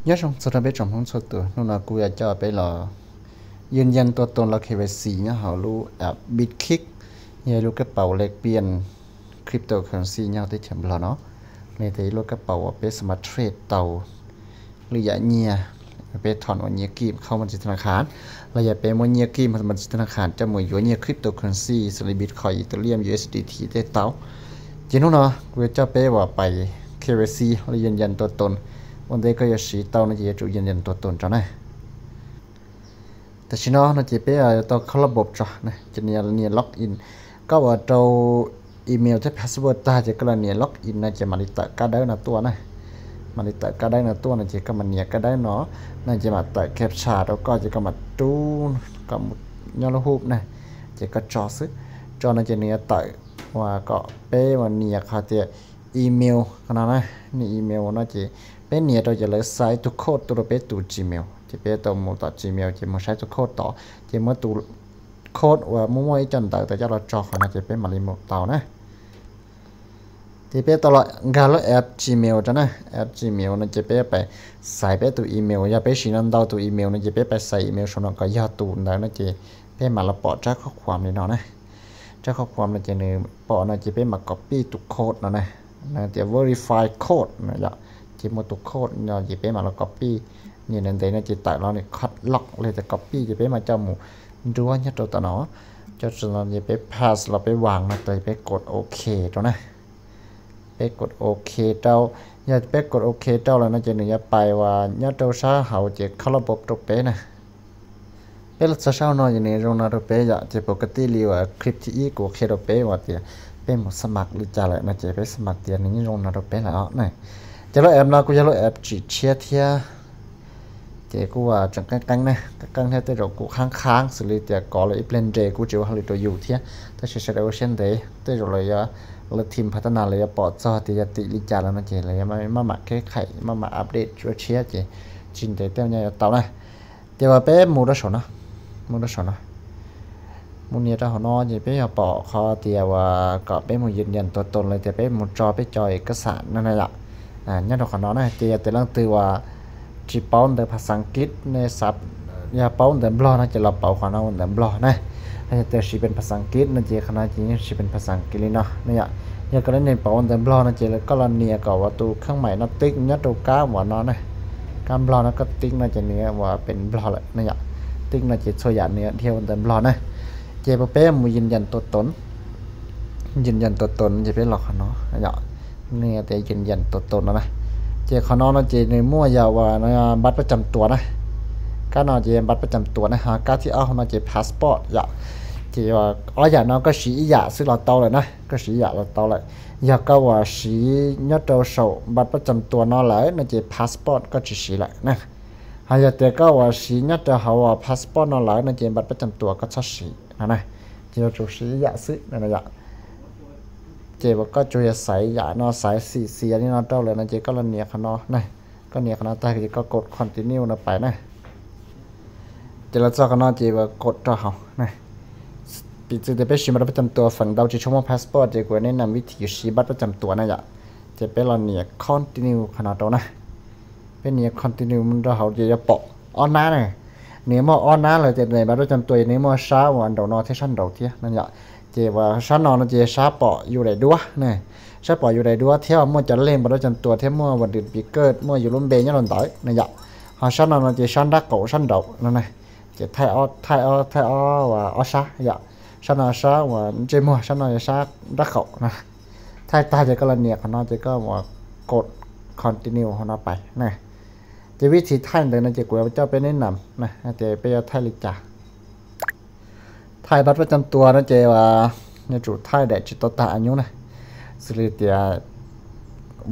nhớ trong số đó biết trong không số tuổi nó làกูอยากจะไปหรอยืนยันตัวตนเรา KYC เนี่ยเขารู้แอป Bitkick เนี่ยรู้กระเป๋าเลขเปลี่ยนคริปโตเคอเรนซีเนี่ยที่เฉมเราเนาะในที่รู้กระเป๋าว่าเป็นสมาร์ทเทรดเตาหรืออย่าเงียไปถอนวันเงียกีบเข้ามันธนาคารเราอย่าไปมันเงียกีบมันธนาคารจะหมวยอยู่เงียคริปโตเคอเรนซีสลิบิตคอยอีเทเรียม USDT ได้เตาจริงเนาะกูจะไปว่าไป KYC เรายืนยันตัวตนวันเด็กก็จะสีเตาในจะจุยืนยันตัวตนจ้ะนะแต่ชิโน่เราจะไปตัวเข้าระบบจ้ะนะจะเนี่ยล็อกอินก็ว่าตัวอีเมลที่พาสเวิร์ดตาจะก็เนี่ยล็อกอินนะจะมาลิตะก็ได้นะตัวนะมาลิตะก็ได้นะตัวนะจะก็มันเนี่ยก็ได้เนาะน่าจะมาตะแคปชาแล้วก็จะก็มาดูก็ยอดรูปนะจะก็จอซึจอนะจะเนี่ยตะว่าก็เป้วันเนี่ยเขาจะอีเมลขนาดนั้นนี่อีเมลน่าจะเป็นเนี่ยเราจะเลยใส่ทุกโค้ดตัวเป็นตัว Gmail จะเป็นตัวหมดต่อ Gmail จะมาใช้ทุกโค้ดต่อจะมาตัวโค้ดว่ามั่วๆจันแต่จะเราจอขนาดจะเป็นมาลิโมต่อนะจะเป็นตลอดการละแอป Gmail จ้ะนะแอป Gmail นั่นจะเป็นไปใส่ไปตัวอีเมลอย่าไปชี้นั่นดาวตัวอีเมลนั่นจะเป็นไปใส่อีเมลชนก็ยาตูนแล้วนั่นจะเป็นมาละปอดจากข้อความนี่เนาะนะจากข้อความนั่นจะเนี่ยปอนั่นจะเป็นมา copy ตัวโค้ดเนาะนะนั่นจะ verify code นะจ๊ะchỉ một tục code nhỏ chỉ bé mà nó copy nhìn đến đấy nó chỉ tại nó này cut lockเลยแต่ copy chỉ bé mà cho một đua nhất rồi tao nó cho nó chỉ bé pass เราไปวางมาตัวไปกดโอเคตัวนะไปกดโอเคเจ้าอย่าไปกดโอเคเจ้าแล้วน่าจะหนึ่งอย่าไปว่าอย่าเจ้าช้าเขาจะเข้าระบบตัวเป๊ะนะเป็นรักษาหน่อยอย่างนี้ตรงนั้นตัวเป๊ะอย่าจะปกติเรียกว่าคลิปที่อีกูเคตัวเป๊ะว่าเดียเป็นหมดสมัครหรือจะอะไรน่าจะไปสมัครเดียนี้ตรงนั้นตัวเป๊ะแล้วนะจะรู้แอปนะกูจะรู้แอปจีเชียเทียเจ้ากูว่าจังกังนะกังเท่าแต่เรากูค้างสุดเลยแต่ก่อนเลยอีเพลนเจกูจะว่าเราตัวอยู่เทียแต่เฉยๆเราเช่นเดียแต่เราเลยเราทีมพัฒนาเลยปอดจอที่จะติลิจาแล้วนะเจ้เลยมาหมักแค่ไข่มาอัปเดตช่วยเชียเจ้จริงแต่เต้าเนี่ยเต่านะเจ้าว่าเป็นมูดชนนะมูดชนนะมูเนี่ยเราหนอจะเป็นปอคอเตียว่าก็เป็นมูยืนยันตัวตนเลยจะเป็นมูจอเป็นจอยเอกสารนั่นแหละnhất là nó này thì từ lần từว่าchỉ bảo đểภาษาอังกฤษในศัพท์อย่าเป้าแต่บล็อกนะจะเราเป้าขนาดแต่บล็อกนะแต่ชีเป็นภาษาอังกฤษนะจะขนาดจริงชีเป็นภาษาอังกฤษเนาะเนี่ยอย่าก็เล่นในเป้าแต่บล็อกนะจะก็เราเนี่ยก็ว่าตัวข้างใหม่นับติ๊กnhấtตัวก้าวว่าnóนะการบล็อกนะก็ติ๊กนะจะเนี่ยว่าเป็นบล็อกเลยเนี่ยติ๊กนะจะช่วยอย่างเนี่ยเที่ยวแต่บล็อกนะเจ้าเป้มูยืนยันตัวตนยืนยันตัวตนจะเป็นหลอกเนาะเนี่ยเนี่ยแต่ยืนยันตัวตนนะเจ้าเขานอนเจ้าในมั่วยาวว่าบัตรประจำตัวนะก็นอนเจ้าบัตรประจำตัวนะฮะการที่เอามาเจ้าพาสปอร์ตอย่าเจ้าว่าอ๋ออย่างนั้นก็สีอย่าซึ่งเราเตาเลยนะก็สีอย่าเราเตาเลยอยากก็ว่าสียอดเราโซ่บัตรประจำตัวนอนเลยนะเจ้าพาสปอร์ตก็จะสีเลยนะหายแต่ก็ว่าสียอดเราเขาว่าพาสปอร์ตนอนเลยนะเจ้าบัตรประจำตัวก็จะสีนะเจ้าจุดสีอย่าซึ่งนั่นแหละเจ้าก็จะใส่ยาเนาะใส่สีนี่เนาะเจ้าเลยนะเจ้าก็ละเนียขนาดนะก็เนียขนาดแต่เจ้าก็กด continue นะไปนะเจ้าเจ้าขนาดเจ้ากดต่อเขานะปีจุดจะไปชิมบัตรประจำตัวฝั่งดาวจะชมว่าพาสปอร์ตเจ้าก็แนะนำวิธีชี้บัตรประจำตัวนะอย่าจะไปละเนีย continue ขนาดตัวนะเป็นเนีย continue มันเราเขาจะปอกออนน้าเนี่ยเนียมั่วออนน้าเลยจะในบัตรประจำตัวนี้มั่วช้าวันเดาวนอเทชันเดาเทียนั่นอย่าเจ้าว่าชั้นนอนเจ้าช้าปออยู่ไหนด้วยเนี่ยช้าปออยู่ไหนด้วยเที่ยวมั่วจะเล่นบริจาคตัวเที่ยวมั่ววันเดือนปีเกิดมั่วอยู่รุ่มเบย์ยันหล่นต่อยเนี่ยหาชั้นนอนเจ้าชั้นดักเก่าชั้นเดานั่นไงเจ้าไทยอ้อว่าอ้อช้าชั้นนอนช้าว่าเจ้ามั่วชั้นนอนช้าดักเก่านะไทยตายเจ้าก็ละเนี่ยขนาดเจ้าก็ว่ากด continue ของเราไปเนี่ยเจ้าวิธีไทยเลยนะเจ้ากูเจ้าไปแนะนำนะเจ้าไปไทยลิจ่าไทยบัตรประจำตัวนะเจ้าว่าในจุดไทยได้จุดต่อตาอายุนะสุดที่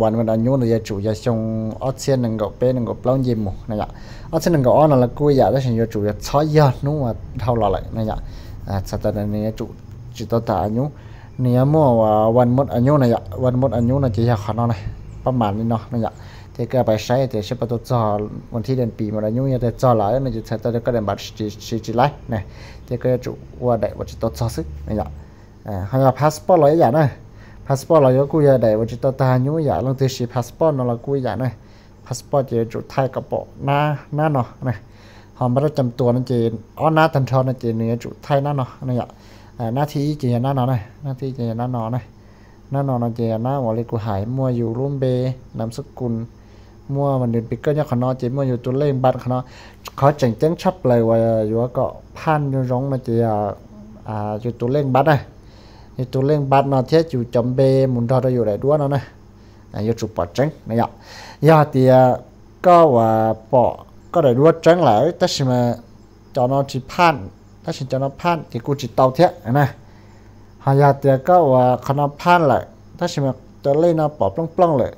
วันอายุเนี่ยจุดจะส่งออเซียนหนึ่งกับเป็นหนึ่งกับปล้องยิ้มหมู่นะจ๊ะออเซียนหนึ่งกับอ้อนนั่นละกูอยากได้ฉันจะจุดจะช้อยยอดนู้ว่าเท่าไรนะจ๊ะสัตว์ตัวนี้จุดต่อตาอายุเนี่ยมั่วว่าวันหมดอายุนะจ๊ะวันหมดอายุนะจะอยากขนาดไหนประมาณนี้เนาะนะจ๊ะเจ้าก็ไปใช้เจ้าใช้ประตูจอวันที่เดือนปีหมดอายุเนี่ยแต่จอหลายนะจะใช้ตัวเดียวก็เดินบัตรสีไล่เนี่ยเจ้าก็จุดว่าได้ว่าจะตัวจอซึนะจ๊ะให้เราพาสปอร์ตเราอย่างนะพาสปอร์ตเราก็กูอยากได้ว่าจะต่อตาอยู่อย่างลองตีสีพาสปอร์ตเรากูอยากนะพ าสปอร์ตเจจุไทยกับปอหน้าเนาะนะหอมบัตรประจำตัวนั่นเจอ้อหน้าตันทอนนั่นเจเนื้อจุไทยหน้าเนาะนี่อ่ะหน้าที่เจหน้าเนาะนะหน้าที่เจหน้าเนาะนะหน้าเนาะนั่นเจหน้าหัวเลยกูหายมัวอยู่ร่วมเบนามสกุลมัวมันเดินปิกเกอร์เนี่ยขนอเจมัวอยู่ตัวเล่งบัตรขนอเขาจังเจ้งชับเลยว่าอยู่ว่าก็พันอยู่ร้องมาเจอยู่ตัวเล่งบัตรนะอยู่ตัวเล่งบัตรเนาะเทียอยู่จำเบมุนทอได้อยู่ไหนด้วยเนาะนะอยู่จุดปอดจังนี่อ่ะยาเตียก็ว่าปอก็ได้ด้วยจังหลายแต่สิมาจอนอจีพันถ้าฉันจอนอพันที่กูจิตเตาเทียนะหายาเตียก็ว่าขนมพันแหละถ้าฉันมาจะเล่นเอาปอบปล้องๆเลย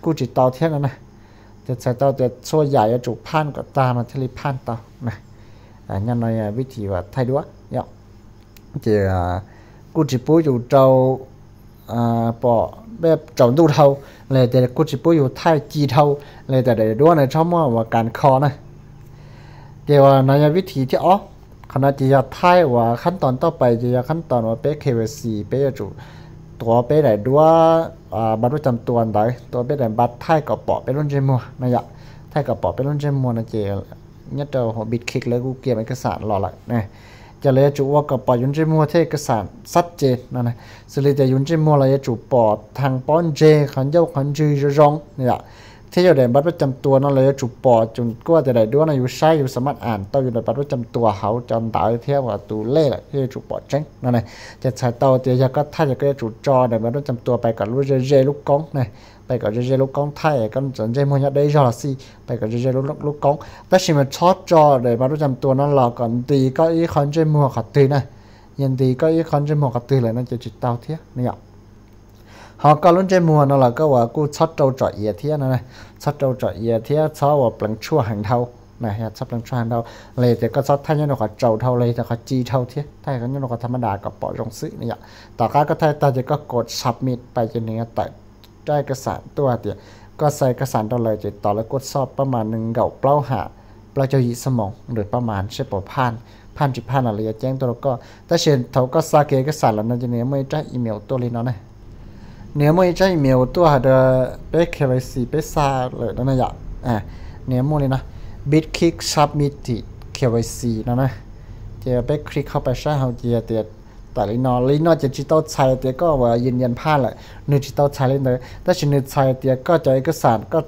กูจิตเตาเทียนะจะใช้เตาเตียโซ่ใหญ่จุกพันก็ตามมาทะเลพันเตานะงั้นในวิธีว่าไทยด้วยยอกจะกูจิปูอยู่เจ้าปอแบบจอมดูเท่าเลยแต่กูจิปูอยู่ไทยจีเท่าเลยแต่เดี๋ยวด้วยในช่องว่าการคอนะเดี๋ยวในวิธีที่อ๋อขณะที่จะไทยว่าขั้นตอนต่อไปจะขั้นตอนว่าเป็น KYC เป็นจุตัวเป็นไหนด้วยบัตรประจำตัวไหนตัวเป็นไหนบัตรไทยกับปอเป็นรุ่นเจมัวนะยะไทยกับปอเป็นรุ่นเจมัวนะเจเนี่ยเจ้าหัวบิดคลิกแล้วกูเก็บเอกสารรอละเนี่ยจะเลยจุว่ากับปอยุนเจมัวเทเอกสารชัดเจนนะสุดเลยจะยุนเจมัวเลยจุปอทางป้อนเจขันเจ้าขันจือร้องเนี่ยที่อยู่ในบัตรประจำตัวนั่นเลยจุปอจนก็จะได้ด้วยนะอยู่ใช้อยู่สามารถอ่านต้องอยู่ในบัตรประจำตัวเขาจำได้เทียบกับตัวเลขที่จุปอเจ๊งนั่นเลยจะใช้เตาเตียก็ถ้าจะก็จุจอในบัตรประจำตัวไปกับรูเจลูกกงเนี่ยไปกับเจลูกกงไทยก็สนใจมันจะได้ยอดสิไปกับเจลูกกงแต่ชิมันช็อตจอในบัตรประจำตัวนั่นเราก่อนตีก็อีคอนเจมัวขัดตีนะยันตีก็อีคอนเจมัวขัดตีเลยนั่นจะจุดเตาเทียเนี่ยhọ có luôn trên mùa nó là cáiว่ากูชอบโจจ่อยเทียนะนะชอบโจจ่อยเทียชอบว่าปลังชั่วหังเท่านะฮะชอบปลังชั่วหังเท่าเลยแต่ก็ชอบท่านยันเราโจเท่าเลยแต่เขาจีเท่าเทียท่านก็ยันเราธรรมดากับปอจงซื้อเนี่ยต่อการก็ท่านตาจะก็กด submit ไปจนเนื้อแต่ได้เอกสารตัวเดียวก็ใส่เอกสารตัวเลยจะต่อแล้วกดสอบประมาณ1เก่าเปล่าหาเปล่าจะยีสมองหรือประมาณใช่ปอพันจุดอะไรแจ้งตัวก็แต่เช่นเขาก็สร้างเอกสารแล้วนั่นจะเนื้อไม่ได้อีเมลตัวเลยเนาะนะnếu mà trái email tôi hạt bé KYC bé xa rồi đó này ạ nếu mà này nè Bitkick submit KYC đó này thì bé click เข้าไปใช้เขาจะเดี๋ยวแต่ลีนอจะจิตต้องใช้เดี๋ยวก็ว่ายืนยันผ่านเลยนึกจิตต้องใช้เลยแต่ฉันนึกใช้เดี๋ยวก็จะเอกสารก็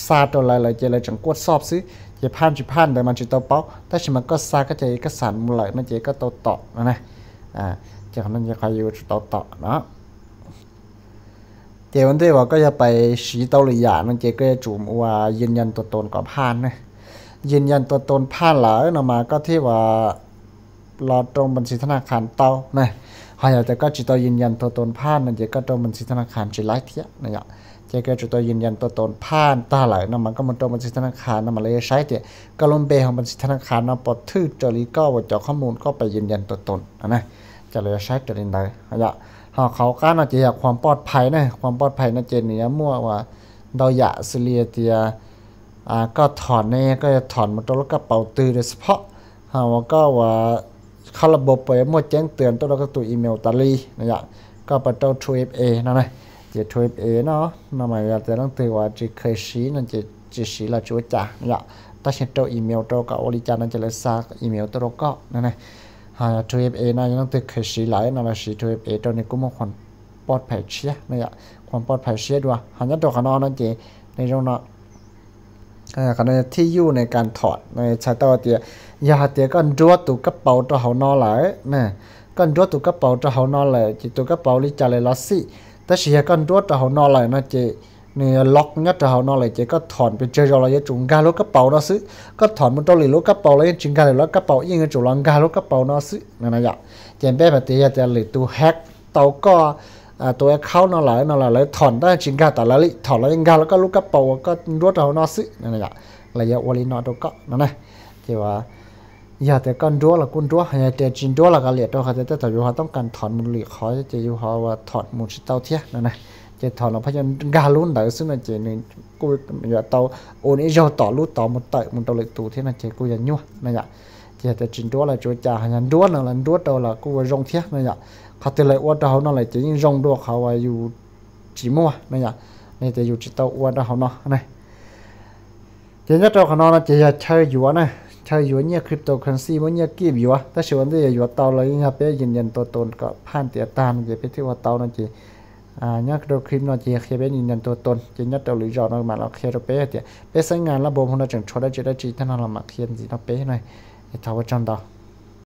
ซาตัวอะไรจะเลยจังกดสอบซื้อจะผ่านแต่มันจิตต้องเป้าแต่ฉันมันก็ซาก็จะเอกสารมันเลยมันจะก็ต่อนะจากนั้นจะใครอยู่ต่อเนาะเจ้าวันที่ว่าก็จะไปสีเตาหลีหยานั่นเจ้าก็จะจุ่มว่ายืนยันตัวตนกับผ่านนะยืนยันตัวตนผ่านหลายนะมาก็ที่ว่ารอตรงบัญชีธนาคารเตานะหอยแต่ก็จิตตัวยืนยันตัวตนผ่านนั่นเจ้าก็ตรงบัญชีธนาคารจีไลท์เทียนะเนี่ยเจ้าก็จิตตัวยืนยันตัวตนผ่านตาหลายนะมันก็มันตรงบัญชีธนาคารนะมันเลยใช้เจ้าก็ลงเบของบัญชีธนาคารนะปลดทื่อจรีก็ว่าจะข้อมูลก็ไปยืนยันตัวตนนะจะเลยใช้ตัวนี้ได้เนี่ยเขาก็น่าจะอยากความปลอดภัยนะความปลอดภัยน่าจะเหนือมั่วว่าเราอยากสิเลียเตียก็ถอนเนี่ยก็จะถอนมาตัวแล้วก็เป่าตือโดยเฉพาะเขาก็ว่าเข้าระบบไปมั่วแจ้งเตือนตัวแล้วก็ตัวอีเมลตาลีนะก็ไปตัว 2FA นั่นเลยจะ 2FA เนาะนั่นหมายว่าจะต้องตือว่าจะเคยชี้นั่นจะชี้ละช่วยจ่าเนี่ยถ้าเช่นตัวอีเมลตัวก็ออริจินนั่นจะเลยซากอีเมลตัวก็นั่นเลย2FA นะยังต้องติดเคยสีหลายนั่นแหละสี 2FA ตัวนี้ก็มันความปลอดภัยเชียเนี่ยความปลอดภัยเชียด้วยหันยัดตัวขนอนนั่นเจในตรงนั้นขณะที่อยู่ในการถอดในใช้ตัวเตียยาเตียก็รัวตัวกระเป๋าตัวเขานอนหลายนะก็รัวตัวกระเป๋าตัวเขานอนหลายจิตตัวกระเป๋าลิจาเลยลัสซี่แต่เสียก็รัวตัวเขานอนหลายนะเจเนี่ยล็อกยัดตัวเขานอนหลายเจก็ถอนไปเจอเราจะจุงการรถกระเป๋าเราซื้อก็ถอนมันตัวหรือรถกระเป๋าเลยจุงการเลยรถกระเป๋ายิ่งจุลังการรถกระเป๋าเราซื้อนั่นนะอย่างเจนแบบเตียจะหรือตัวแฮกตัวก็ตัวเขานอนหลายเลยถอนได้จุงการแต่ละลิถอนแล้วยังการแล้วก็รถกระเป๋าก็รถเขานอนซื้อนั่นนะอย่างระยะวันนี้นอนตัวก็นั่นนะเจ้าว่าอย่าแต่ก้อนดัวละก้นดัวอย่าแต่จินดัวละกันเหลียดตัวเขาจะแต่อยู่เขาต้องการถอนมูลเหลียเขาจะอยู่เขาว่าถอนมูลชิเต้าเทียนั่นนะจะถอนเราพยายามกาลุ้นแต่ซึ่งนั่นเจนี่กูอย่าเต้าโอนไอ้เจ้าต่อลุ้นต่อมันเตะมันตัวเล็กตัวที่นั่นเจกูอย่ายั่วนั่นอย่าจะแต่จินดัวละจูจ่าอย่าดัวนั่นละดัวตัวละกูว่ารงเทียนั่นอย่าเขาแต่เลยว่าเขานั่นเลยจะยิ่งรงดัวเขาว่าอยู่จีมัวนั่นอย่านี่จะอยู่ชิเต้าว่าเขาเนาะนั่น chỉ nhất trong nó chỉ là chơi dũa này chơi dũa như cryptocurrency mới như kia dũa ta sử dụng cái dũa tàu lấy nhà bé nhìn nhậnตัวตนก็ผ่านเตียตามจะไปที่ว่าเตานั่นจีnhắc đầu khi nó chỉ khi bé nhìn nhậnตัวตนchỉ nhất đầu lý do nó mà nó khi nó bé thì bé sinh ngàn là bố nó chẳng choได้chỉได้chỉ thế nào là mặc hiện gì nó bé này thì tháo vào trong đó